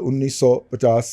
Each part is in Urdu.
1950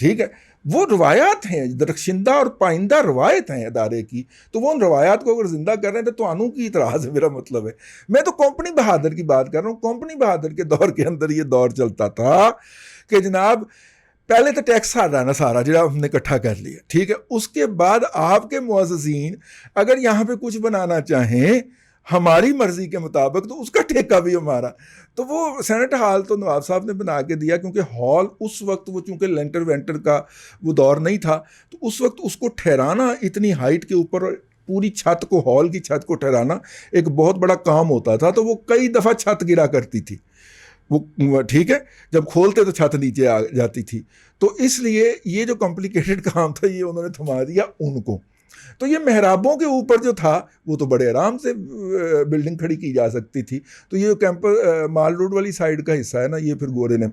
ٹھیک ہے. وہ روایات ہیں درخشندہ اور پائندہ روایت ہیں ادارے کی, تو وہ ان روایات کو اگر زندہ کر رہے ہیں تو انو کی اعتراض ہے, میرا مطلب ہے. میں تو کمپنی بہادر کی بات کر رہا ہوں. کمپنی بہادر کے دور کے اندر یہ دور چلتا تھا کہ جناب پہلے تو ٹیکس سارا جڑا ہم نے اکٹھا کر لیا, ٹھیک ہے, اس کے بعد آپ کے معززین اگر یہاں پہ کچھ بنانا چاہیں ہماری مرضی کے مطابق تو اس کا ٹھیکہ بھی ہمارا. تو وہ سینٹ ہال تو نواب صاحب نے بنا کے دیا, کیونکہ ہال اس وقت وہ چونکہ لینٹر وینٹر کا وہ دور نہیں تھا, تو اس وقت اس کو ٹھہرانا اتنی ہائٹ کے اوپر, پوری چھت کو, ہال کی چھت کو ٹھہرانا ایک بہت بڑا کام ہوتا تھا. تو وہ کئی دفعہ چھت گرا کرتی تھی وہ, ٹھیک ہے, جب کھولتے تو چھت نیچے آ جاتی تھی. تو اس لیے یہ جو کمپلیکیٹڈ کام تھا یہ انہوں نے تھما دیا ان کو. تو یہ محرابوں کے اوپر جو تھا وہ تو بڑے آرام سے بلڈنگ کھڑی کی جا سکتی تھی. تو یہ کیمپس مال روڈ والی سائڈ کا حصہ ہے نا, یہ پھر گورے نے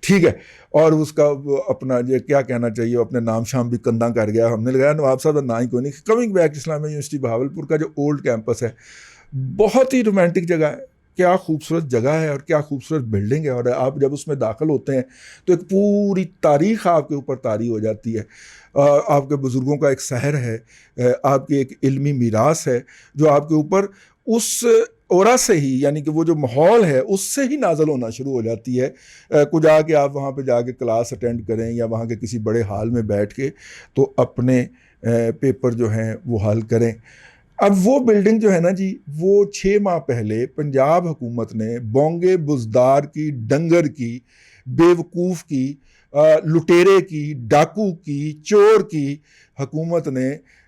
ٹھیک ہے, اور اس کا اپنا یہ کیا کہنا چاہیے, اپنے نام شام بھی کندہ کر گیا. ہم نے لگایا نواب صاحب نہ ہی کوئی نہیں. کمنگ بیک اسلامیہ یونیورسٹی بہاولپور کا جو اولڈ کیمپس ہے, بہت ہی رومانٹک جگہ ہے, کیا خوبصورت جگہ ہے اور کیا خوبصورت بلڈنگ ہے. اور آپ جب اس میں داخل ہوتے ہیں تو ایک پوری تاریخ آپ کے اوپر طاری ہو جاتی ہے. آپ کے بزرگوں کا ایک سحر ہے, آپ کی ایک علمی میراث ہے جو آپ کے اوپر اس اورا سے ہی, یعنی کہ وہ جو ماحول ہے اس سے ہی نازل ہونا شروع ہو جاتی ہے. کچھ آ کے آپ وہاں پہ جا کے کلاس اٹینڈ کریں یا وہاں کے کسی بڑے ہال میں بیٹھ کے تو اپنے پیپر جو ہیں وہ حل کریں. اب وہ بلڈنگ جو ہے نا جی, وہ 6 ماہ پہلے پنجاب حکومت نے بونگے بزدار کی, ڈنگر کی, بیوقوف کی, لٹیرے کی, ڈاکو کی, چور کی حکومت نے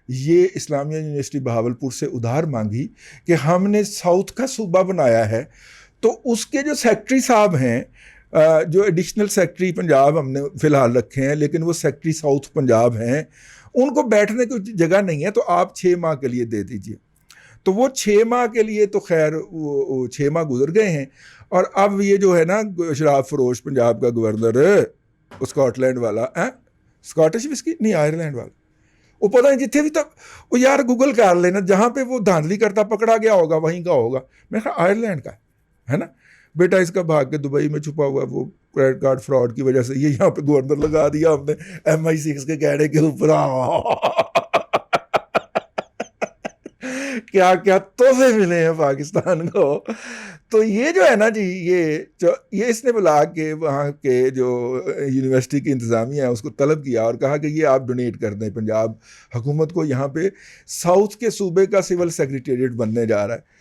یہ اسلامیہ یونیورسٹی بہاولپور سے ادھار مانگی کہ ہم نے ساؤتھ کا صوبہ بنایا ہے. تو اس کے جو سیکٹری صاحب ہیں, جو ایڈیشنل سیکٹری پنجاب ہم نے فی الحال رکھے ہیں, لیکن وہ سیکٹری ساؤتھ پنجاب ہیں, ان کو بیٹھنے کی جگہ نہیں ہے, تو آپ 6 ماہ کے لیے دے دیجئے. تو وہ 6 ماہ کے لیے تو خیر وہ 6 ماہ گزر گئے ہیں. اور اب یہ جو ہے نا شراب فروش پنجاب کا گورنر, اسکاٹ لینڈ والا, اسکاٹش وسکی نہیں, آئرلینڈ والا, وہ پتہ نہیں جتنے بھی تک وہ یار گوگل کر لینا, جہاں پہ وہ دھاندلی کرتا پکڑا گیا ہوگا وہیں کا ہوگا. میں کہا آئرلینڈ کا ہے نا بیٹا, اس کا بھاگ کے دبئی میں چھپا ہوا, وہ کریڈٹ کارڈ فراڈ کی وجہ سے یہ یہاں پہ گورنر لگا دیا ہم نے MI6 کے کہنے کے اوپر. کیا کیا تحفے ملے ہیں پاکستان کو. تو یہ جو ہے نا جی, یہ اس نے بلا کے وہاں کے جو یونیورسٹی کی انتظامیہ ہے اس کو طلب کیا اور کہا کہ یہ آپ ڈونیٹ کر دیں پنجاب حکومت کو, یہاں پہ ساؤتھ کے صوبے کا سول سیکریٹریٹ بننے جا رہا ہے.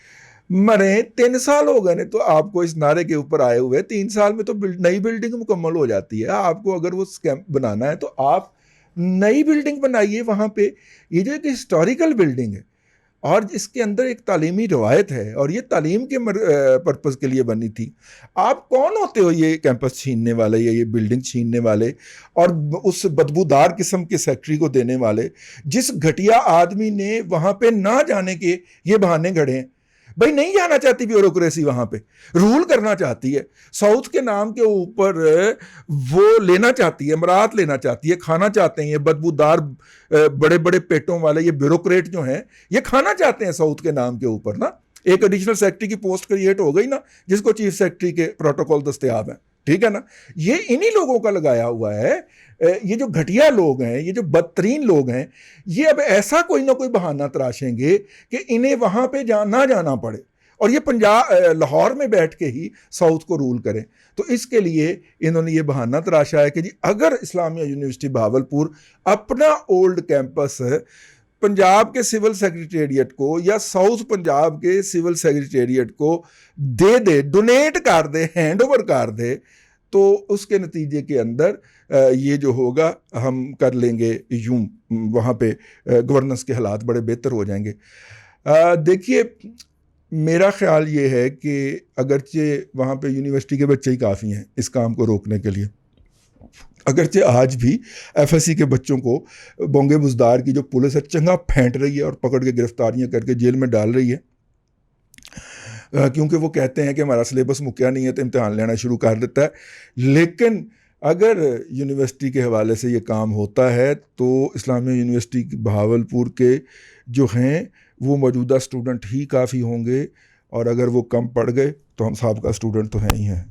مرے 3 سال ہو گئے تو آپ کو اس نعرے کے اوپر آئے ہوئے, 3 سال میں تو نئی بلڈنگ مکمل ہو جاتی ہے. آپ کو اگر وہ کیمپ بنانا ہے تو آپ نئی بلڈنگ بنائیے وہاں پہ. یہ جو ایک ہسٹوریکل بلڈنگ ہے اور اس کے اندر ایک تعلیمی روایت ہے, اور یہ تعلیم کے پرپز کے لیے بنی تھی. آپ کون ہوتے ہو یہ کیمپس چھیننے والے یا یہ بلڈنگ چھیننے والے اور اس بدبودار قسم کے سیکٹری کو دینے والے, جس گھٹیا آدمی نے وہاں پہ نہ جانے کے یہ بہانے گھڑے ہیں. بھائی نہیں جانا چاہتی بیوروکریسی, وہاں پہ رول کرنا چاہتی ہے, ساؤتھ کے نام کے اوپر وہ لینا چاہتی ہے, امارات لینا چاہتی ہے, کھانا چاہتے ہیں یہ بدبودار بڑے بڑے پیٹوں والے یہ بیوروکریٹ جو ہیں, یہ کھانا چاہتے ہیں ساؤتھ کے نام کے اوپر نا. ایک ایڈیشنل سیکٹری کی پوسٹ کریٹ ہو گئی نا, جس کو چیف سیکٹری کے پروٹوکول دستیاب ہیں, ٹھیک ہے نا. یہ انہی لوگوں کا لگایا ہوا ہے. یہ جو گھٹیا لوگ ہیں, یہ جو بدترین لوگ ہیں, یہ اب ایسا کوئی نہ کوئی بہانہ تراشیں گے کہ انہیں وہاں پہ نہ جانا پڑے اور یہ لاہور میں بیٹھ کے ہی ساؤتھ کو رول کریں. تو اس کے لیے انہوں نے یہ بہانہ تراشا ہے کہ جی اگر اسلامیہ یونیورسٹی بہاولپور اپنا اولڈ کیمپس پنجاب کے سول سیکریٹریٹ کو یا ساؤتھ پنجاب کے سول سیکریٹریٹ کو دے دے, ڈونیٹ کر دے, ہینڈ اوور کر دے, تو اس کے نتیجے کے اندر یہ جو ہوگا ہم کر لیں گے یوں, وہاں پہ گورننس کے حالات بڑے بہتر ہو جائیں گے. دیکھیے میرا خیال یہ ہے کہ اگرچہ وہاں پہ یونیورسٹی کے بچے ہی کافی ہیں اس کام کو روکنے کے لیے, اگرچہ آج بھی FSC کے بچوں کو بونگے بزدار کی جو پولیس ہے چنگا پھینٹ رہی ہے اور پکڑ کے گرفتاریاں کر کے جیل میں ڈال رہی ہے, کیونکہ وہ کہتے ہیں کہ ہمارا سلیبس مکیا نہیں ہے تو امتحان لینا شروع کر دیتا ہے. لیکن اگر یونیورسٹی کے حوالے سے یہ کام ہوتا ہے تو اسلامیہ یونیورسٹی بہاولپور کے جو ہیں وہ موجودہ اسٹوڈنٹ ہی کافی ہوں گے, اور اگر وہ کم پڑ گئے تو ہم صاحب کا اسٹوڈنٹ تو ہیں ہی ہیں,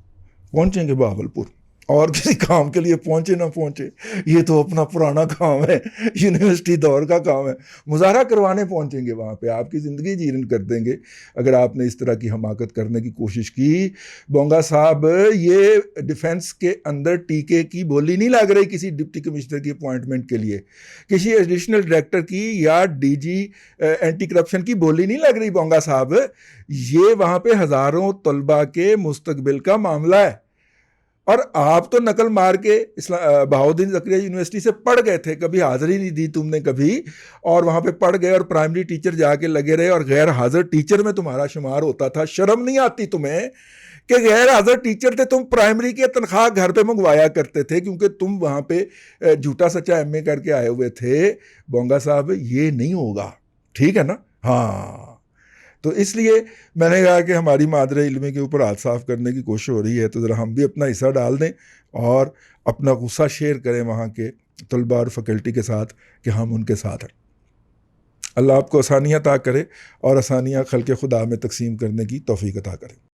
پہنچیں گے بہاولپور. اور کسی کام کے لیے پہنچے نہ پہنچے، یہ تو اپنا پرانا کام ہے، یونیورسٹی دور کا کام ہے، مظاہرہ کروانے پہنچیں گے وہاں پہ، آپ کی زندگی جیرن کر دیں گے اگر آپ نے اس طرح کی حماقت کرنے کی کوشش کی۔ بونگا صاحب، یہ ڈیفنس کے اندر ٹیکے کی بولی نہیں لگ رہی کسی ڈپٹی کمشنر کی اپوائنٹمنٹ کے لیے، کسی ایڈیشنل ڈائریکٹر کی یا ڈی جی اینٹی کرپشن کی بولی نہیں لگ رہی بونگا صاحب، یہ وہاں پہ ہزاروں طلباء کے مستقبل کا معاملہ ہے۔ اور آپ تو نقل مار کے بہاؤالدین زکریا یونیورسٹی سے پڑھ گئے تھے، کبھی حاضری نہیں دی تم نے کبھی، اور وہاں پہ پڑھ گئے اور پرائمری ٹیچر جا کے لگے رہے اور غیر حاضر ٹیچر میں تمہارا شمار ہوتا تھا۔ شرم نہیں آتی تمہیں کہ غیر حاضر ٹیچر تھے تم، پرائمری کی تنخواہ گھر پہ منگوایا کرتے تھے کیونکہ تم وہاں پہ جھوٹا سچا ایم اے کر کے آئے ہوئے تھے۔ بونگا صاحب یہ نہیں ہوگا، ٹھیک ہے نا؟ ہاں، تو اس لیے میں نے کہا کہ ہماری مادر علمی کے اوپر ہاتھ صاف کرنے کی کوشش ہو رہی ہے تو ذرا ہم بھی اپنا حصہ ڈال دیں اور اپنا غصہ شیئر کریں وہاں کے طلباء اور فیکلٹی کے ساتھ کہ ہم ان کے ساتھ ہیں۔ اللہ آپ کو آسانیاں عطا کرے اور آسانیاں خلق خدا میں تقسیم کرنے کی توفیق عطا کرے۔